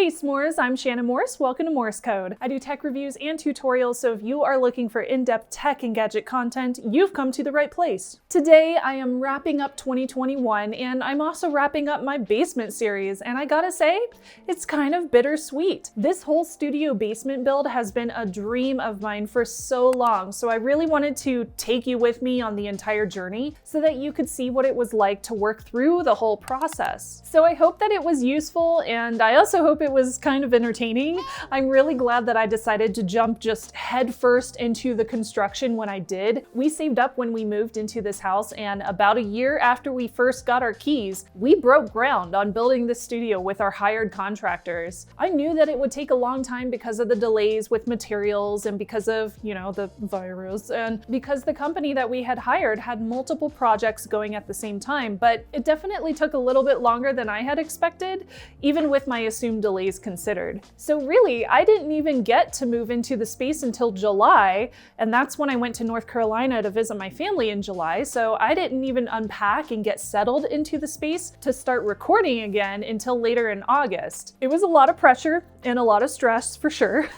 Hey S'mores, I'm Shannon Morse. Welcome to Morse Code. I do tech reviews and tutorials, so if you are looking for in-depth tech and gadget content, you've come to the right place. Today, I am wrapping up 2021, and I'm also wrapping up my basement series, and I gotta say, it's kind of bittersweet. This whole studio basement build has been a dream of mine for so long, so I really wanted to take you with me on the entire journey so that you could see what it was like to work through the whole process. So I hope that it was useful, and I also hope it was kind of entertaining. I'm really glad that I decided to jump just headfirst into the construction when I did. We saved up when we moved into this house, and about a year after we first got our keys, we broke ground on building this studio with our hired contractors. I knew that it would take a long time because of the delays with materials and because of, the virus, and because the company that we had hired had multiple projects going at the same time, but it definitely took a little bit longer than I had expected, even with my assumed delays considered. So really, I didn't even get to move into the space until July, and that's when I went to North Carolina to visit my family in July, so I didn't even unpack and get settled into the space to start recording again until later in August. It was a lot of pressure and a lot of stress for sure,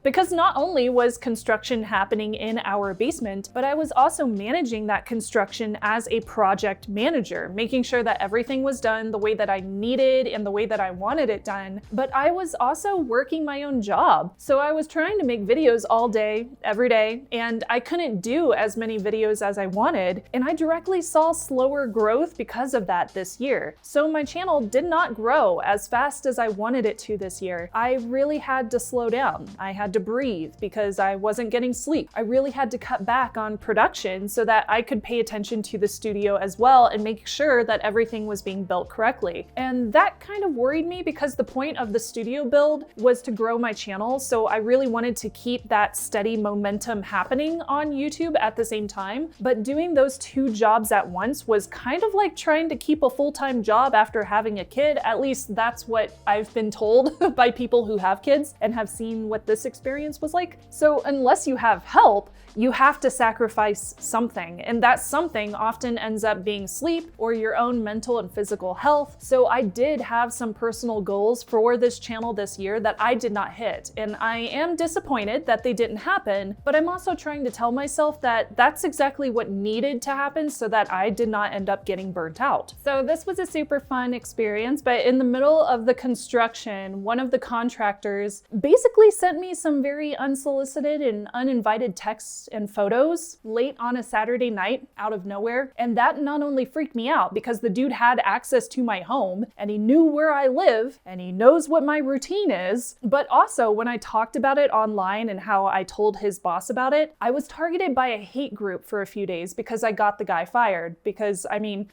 because not only was construction happening in our basement, but I was also managing that construction as a project manager, making sure that everything was done the way that I needed and the way that I wanted it done. But I was also working my own job. So I was trying to make videos all day, every day, and I couldn't do as many videos as I wanted. And I directly saw slower growth because of that this year. So my channel did not grow as fast as I wanted it to this year. I really had to slow down. I had to breathe because I wasn't getting sleep. I really had to cut back on production so that I could pay attention to the studio as well and make sure that everything was being built correctly. And that kind of worried me because the point of the studio build was to grow my channel, so I really wanted to keep that steady momentum happening on YouTube at the same time. But doing those two jobs at once was kind of like trying to keep a full-time job after having a kid. At least that's what I've been told by people who have kids and have seen what this experience was like. So unless you have help, you have to sacrifice something, and that something often ends up being sleep or your own mental and physical health. So I did have some personal goals for this channel this year that I did not hit, and I am disappointed that they didn't happen, but I'm also trying to tell myself that that's exactly what needed to happen so that I did not end up getting burnt out. So this was a super fun experience, but in the middle of the construction, one of the contractors basically sent me some very unsolicited and uninvited texts and photos late on a Saturday night out of nowhere. And that not only freaked me out because the dude had access to my home and he knew where I live and he knows what my routine is, but also when I talked about it online and how I told his boss about it, I was targeted by a hate group for a few days because I got the guy fired. Because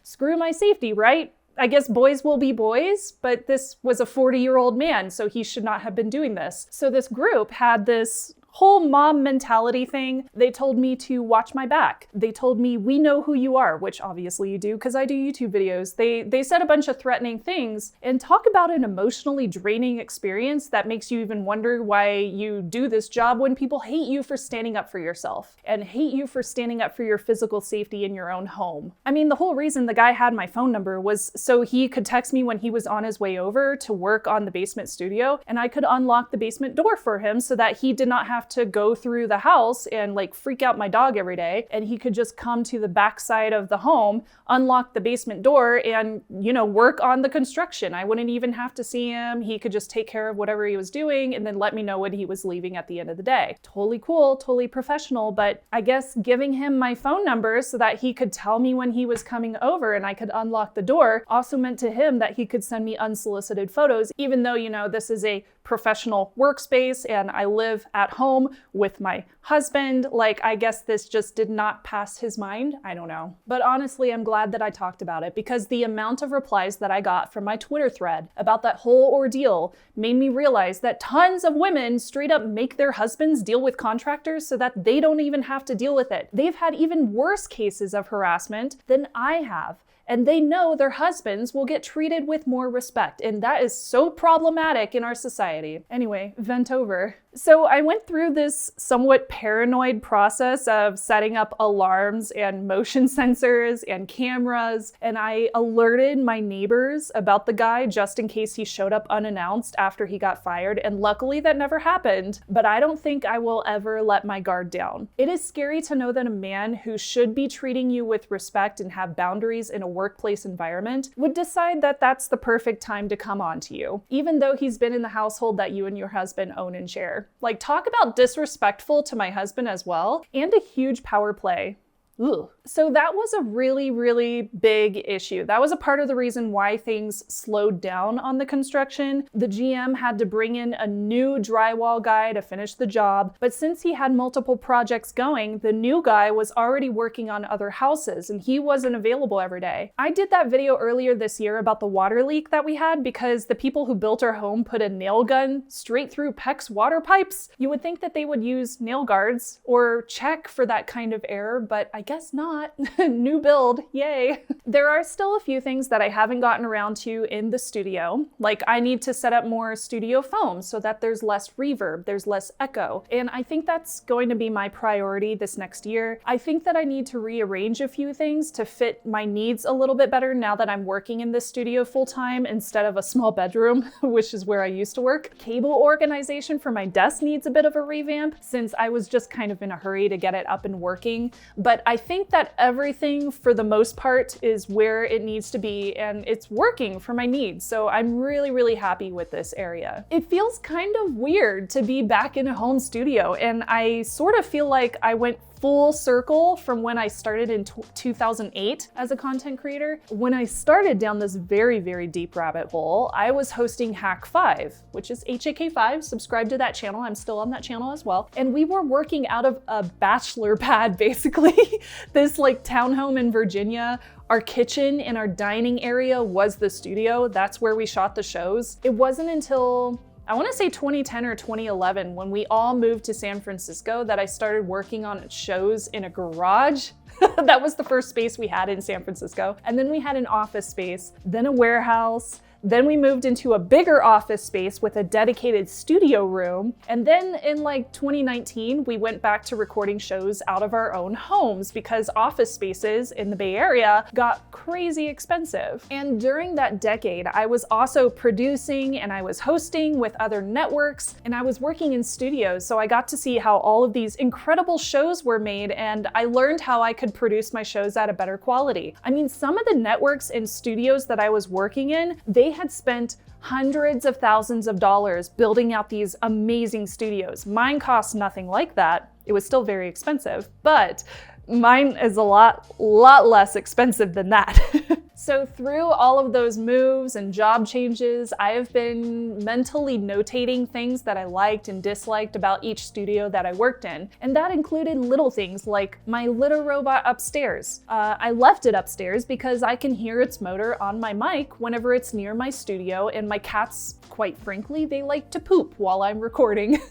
screw my safety, right? I guess boys will be boys, but this was a 40-year-old man, so he should not have been doing this. So this group had this whole mom mentality thing. They told me to watch my back. They told me, we know who you are, which obviously you do because I do YouTube videos. They said a bunch of threatening things and talk about an emotionally draining experience that makes you even wonder why you do this job when people hate you for standing up for yourself and hate you for standing up for your physical safety in your own home. The whole reason the guy had my phone number was so he could text me when he was on his way over to work on the basement studio, and I could unlock the basement door for him so that he did not have to go through the house and freak out my dog every day, and he could just come to the back side of the home, unlock the basement door, and work on the construction. I wouldn't even have to see him. He could just take care of whatever he was doing and then let me know when he was leaving at the end of the day. Totally cool, totally professional, but I guess giving him my phone number so that he could tell me when he was coming over and I could unlock the door also meant to him that he could send me unsolicited photos, even though this is a professional workspace and I live at home with my husband. I guess this just did not pass his mind. I don't know. But honestly, I'm glad that I talked about it because the amount of replies that I got from my Twitter thread about that whole ordeal made me realize that tons of women straight up make their husbands deal with contractors so that they don't even have to deal with it. They've had even worse cases of harassment than I have. And they know their husbands will get treated with more respect. And that is so problematic in our society. Anyway, vent over. So I went through this somewhat paranoid process of setting up alarms and motion sensors and cameras, and I alerted my neighbors about the guy just in case he showed up unannounced after he got fired, and luckily that never happened, but I don't think I will ever let my guard down. It is scary to know that a man who should be treating you with respect and have boundaries in a workplace environment would decide that that's the perfect time to come on to you, even though he's been in the household that you and your husband own and share. Like, talk about disrespectful to my husband as well, and a huge power play. Ugh. So that was a really, really big issue. That was a part of the reason why things slowed down on the construction. The GM had to bring in a new drywall guy to finish the job, but since he had multiple projects going, the new guy was already working on other houses and he wasn't available every day. I did that video earlier this year about the water leak that we had because the people who built our home put a nail gun straight through PEX water pipes. You would think that they would use nail guards or check for that kind of error, but I guess not. New build, yay. There are still a few things that I haven't gotten around to in the studio. Like, I need to set up more studio foam so that there's less reverb, there's less echo. And I think that's going to be my priority this next year. I think that I need to rearrange a few things to fit my needs a little bit better now that I'm working in this studio full time instead of a small bedroom, which is where I used to work. Cable organization for my desk needs a bit of a revamp since I was just kind of in a hurry to get it up and working. But I think that everything for the most part is where it needs to be and it's working for my needs. So I'm really, really happy with this area. It feels kind of weird to be back in a home studio, and I sort of feel like I went full circle from when I started in 2008 as a content creator. When I started down this very, very deep rabbit hole, I was hosting Hack 5, which is HAK5. Subscribe to that channel. I'm still on that channel as well. And we were working out of a bachelor pad, basically. This like townhome in Virginia. Our kitchen and our dining area was the studio. That's where we shot the shows. It wasn't until I want to say 2010 or 2011 when we all moved to San Francisco that I started working on shows in a garage. That was the first space we had in San Francisco. And then we had an office space, then a warehouse. Then we moved into a bigger office space with a dedicated studio room. And then in like 2019, we went back to recording shows out of our own homes because office spaces in the Bay Area got crazy expensive. And during that decade, I was also producing and I was hosting with other networks and I was working in studios. So I got to see how all of these incredible shows were made and I learned how I could produce my shows at a better quality. I mean, some of the networks and studios that I was working in, they had spent hundreds of thousands of dollars building out these amazing studios. Mine cost nothing like that. It was still very expensive, but mine is a lot less expensive than that. So through all of those moves and job changes, I have been mentally notating things that I liked and disliked about each studio that I worked in. And that included little things like my litter robot upstairs. I left it upstairs because I can hear its motor on my mic whenever it's near my studio, and my cats, quite frankly, they like to poop while I'm recording.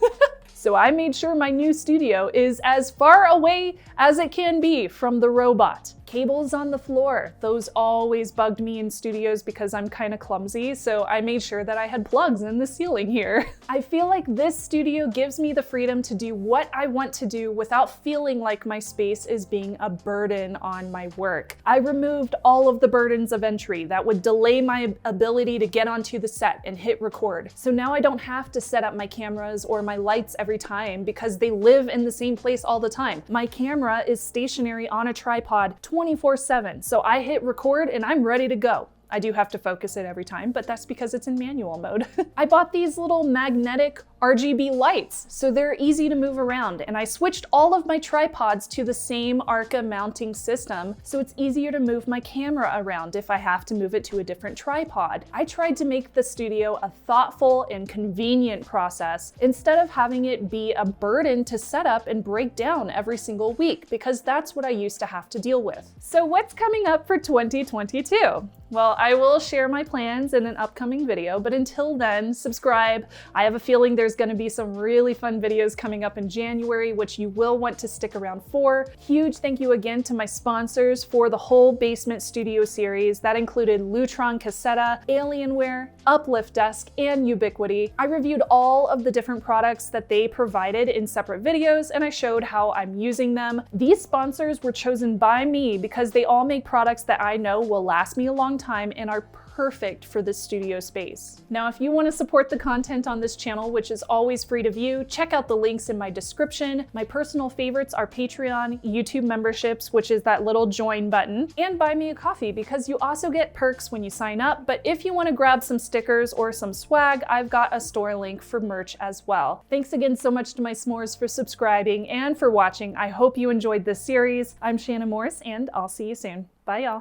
So I made sure my new studio is as far away as it can be from the robot. Cables on the floor. Those always bugged me in studios because I'm kind of clumsy, so I made sure that I had plugs in the ceiling here. I feel like this studio gives me the freedom to do what I want to do without feeling like my space is being a burden on my work. I removed all of the burdens of entry that would delay my ability to get onto the set and hit record. So now I don't have to set up my cameras or my lights every time because they live in the same place all the time. My camera is stationary on a tripod 24/7. So I hit record and I'm ready to go. I do have to focus it every time, but that's because it's in manual mode. I bought these little magnetic RGB lights, so they're easy to move around, and I switched all of my tripods to the same Arca mounting system, so it's easier to move my camera around if I have to move it to a different tripod. I tried to make the studio a thoughtful and convenient process instead of having it be a burden to set up and break down every single week, because that's what I used to have to deal with. So what's coming up for 2022? Well, I will share my plans in an upcoming video, but until then, subscribe. I have a feeling there's there's going to be some really fun videos coming up in January, which you will want to stick around for. Huge thank you again to my sponsors for the whole Basement Studio series. That included Lutron Cassetta, Alienware, Uplift Desk, and Ubiquity. I reviewed all of the different products that they provided in separate videos, and I showed how I'm using them. These sponsors were chosen by me because they all make products that I know will last me a long time and are perfect for this studio space. Now, if you want to support the content on this channel, which is always free to view, check out the links in my description. My personal favorites are Patreon, YouTube memberships, which is that little join button, and buy me a coffee because you also get perks when you sign up. But if you want to grab some stickers or some swag, I've got a store link for merch as well. Thanks again so much to my s'mores for subscribing and for watching. I hope you enjoyed this series. I'm Shannon Morse, and I'll see you soon. Bye, y'all.